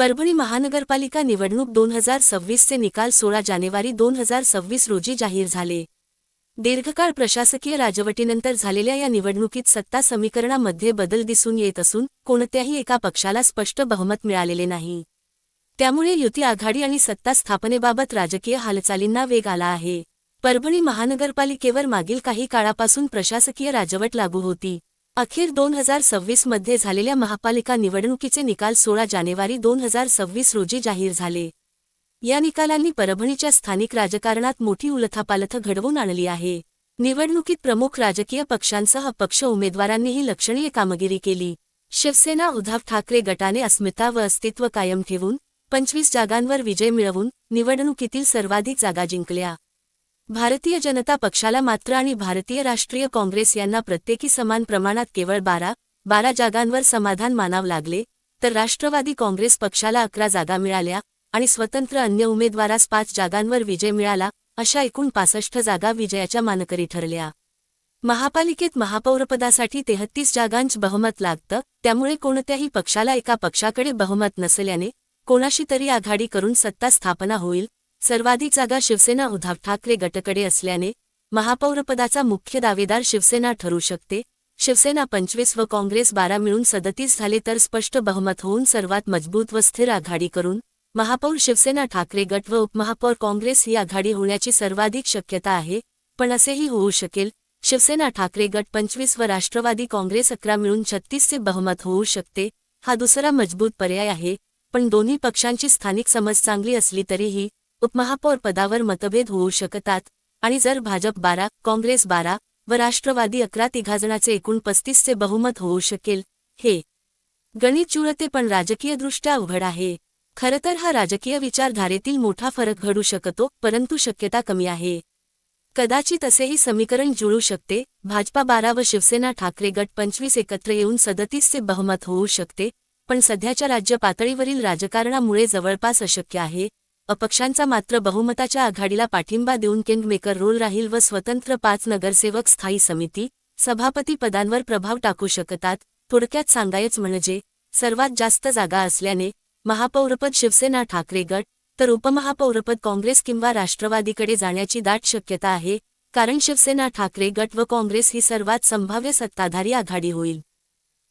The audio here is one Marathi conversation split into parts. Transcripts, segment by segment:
परभणी महानगरपालिका निवडणूक 2026 चे निकाल 16 जानेवारी 2026 रोजी जाहीर झाले। दीर्घकाळ प्रशासकीय राजवटीनंतर झालेल्या या निवडणुकीत सत्ता समीकरणामध्ये बदल दिसून येत असून कोणत्याही एका पक्षाला स्पष्ट बहुमत मिळालेले नाही। त्यामुळे युती आघाडी आणि सत्ता स्थापनेबाबत राजकीय हालचालींना वेग आला आहे। परभणी महानगरपालिकेवर मागील काही काळापासून प्रशासकीय राजवट लागू होती। अखेर 2026 मध्ये झालेल्या महापालिका निवडणुकीचे निकाल 16 जानेवारी 2026 रोजी जाहीर झाले। या निकालांनी परभणीच्या स्थानिक राजकारणात मोठी उलथापालथ घडवून आणली आहे। निवडणुकीत प्रमुख राजकीय पक्षांसह पक्ष उमेदवारांनीही लक्षणीय कामगिरी केली। शिवसेना उद्धव ठाकरे गटाने अस्मिता व अस्तित्व कायम ठेवून 25 जागांवर विजय मिळवून निवडणुकीतील सर्वाधिक जागा जिंकल्या। भारतीय जनता पक्षाला मात्र आणि भारतीय राष्ट्रीय काँग्रेस यांना प्रत्येकी समान प्रमाणात केवळ 12 जागांवर समाधान मानावं लागले, तर राष्ट्रवादी काँग्रेस पक्षाला 11 जागा मिळाल्या आणि स्वतंत्र अन्य उमेदवारास 5 जागांवर विजय मिळाला, अशा एकूण 65 जागा विजयाच्या मानकरी ठरल्या। महापालिकेत महापौरपदासाठी 33 जागांचं बहुमत लागतं, त्यामुळे कोणत्याही पक्षाला एका पक्षाकडे बहुमत नसल्याने कोणाशी तरी आघाडी करून सत्ता स्थापना होईल। सर्वाधिक जागा शिवसेना उद्धव ठाकरे गटाकडे असल्याने महापौरपदाचा मुख्य दावेदार शिवसेना ठरू शकते। शिवसेना 25 व काँग्रेस 12 मिळून 37 झाले तर स्पष्ट बहुमत होऊन सर्वात मजबूत व स्थिर आघाडी करून महापौर शिवसेना ठाकरे गट व उपमहापौर काँग्रेस ही आघाडी होण्याची सर्वाधिक शक्यता आहे। पण असेही होऊ शकेल, शिवसेना ठाकरे गट 25 व राष्ट्रवादी काँग्रेस 11 मिळून 36 चे बहुमत होऊ शकते। हा दुसरा मजबूत पर्याय आहे, पण दोन्ही पक्षांची स्थानिक समज चांगली असली तरीही उपमहापौर पदावर मतभेद होऊ शकतात आणि जर भाजप 12, काँग्रेस 12 व राष्ट्रवादी 11 तिघाजणाचे एकूण 35 चे बहुमत होऊ शकेल। हे गणित जुळते पण राजकीयदृष्ट्या अवघड आहे। खरंतर हा राजकीय विचारधारेतील मोठा फरक घडू शकतो, परंतु शक्यता कमी आहे। कदाचित असेही समीकरण जुळू शकते, भाजपा 12 व शिवसेना ठाकरे गट 25 एकत्र येऊन 37 चे बहुमत होऊ शकते, पण सध्याच्या राज्य पातळीवरील राजकारणामुळे जवळपास अशक्य आहे। अपक्षांचा मात्र बहुमताच्या आघाडीला पाठिंबा देऊन किंगमेकर रोल राहील व स्वतंत्र 5 नगरसेवक स्थायी समिती, सभापती पदांवर प्रभाव टाकू शकतात। थोडक्यात सांगायचं म्हणजे सर्वात जास्त जागा असल्याने महापौरपद शिवसेना ठाकरे गट तर उपमहापौरपद काँग्रेस किंवा राष्ट्रवादीकडे जाण्याची दाट शक्यता आहे, कारण शिवसेना ठाकरे गट व काँग्रेस ही सर्वात संभाव्य सत्ताधारी आघाडी होईल।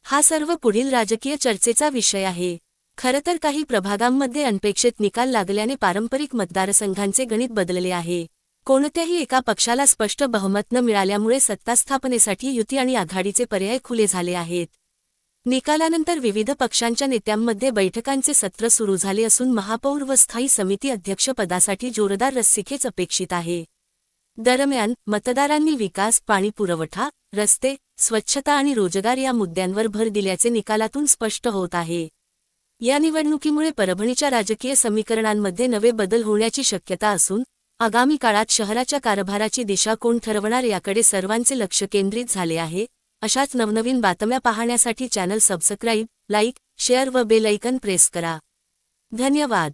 हा सर्व पुढील राजकीय चर्चेचा विषय आहे। खरंतर काही प्रभागांमध्ये अनपेक्षित निकाल लागल्याने पारंपरिक मतदारसंघांचे गणित बदलले आहे। कोणत्याही एका पक्षाला स्पष्ट बहुमत न मिळाल्यामुळे सत्तास्थापनेसाठी युती आणि आघाडीचे पर्याय खुले झाले आहेत। निकालानंतर विविध पक्षांच्या नेत्यांमध्ये बैठकांचे सत्र सुरू झाले असून महापौर व स्थायी समिती अध्यक्षपदासाठी जोरदार रस्सीखेच अपेक्षित आहे। दरम्यान मतदारांनी विकास, पाणी पुरवठा, रस्ते, स्वच्छता आणि रोजगार या मुद्द्यांवर भर दिल्याचे निकालातून स्पष्ट होत आहे। या निवडणुकीमुळे परभणीच्या राजकीय समीकरणांमध्ये नवे बदल होण्याची शक्यता असून आगामी काळात शहराच्या कारभाराची दिशा कोण ठरवणार याकडे सर्वांचे लक्ष केंद्रित झाले आहे। अशाच नवनवीन बातम्या पाहण्यासाठी चॅनल सबस्क्राईब, लाईक, शेअर व बेल आयकॉन प्रेस करा। धन्यवाद।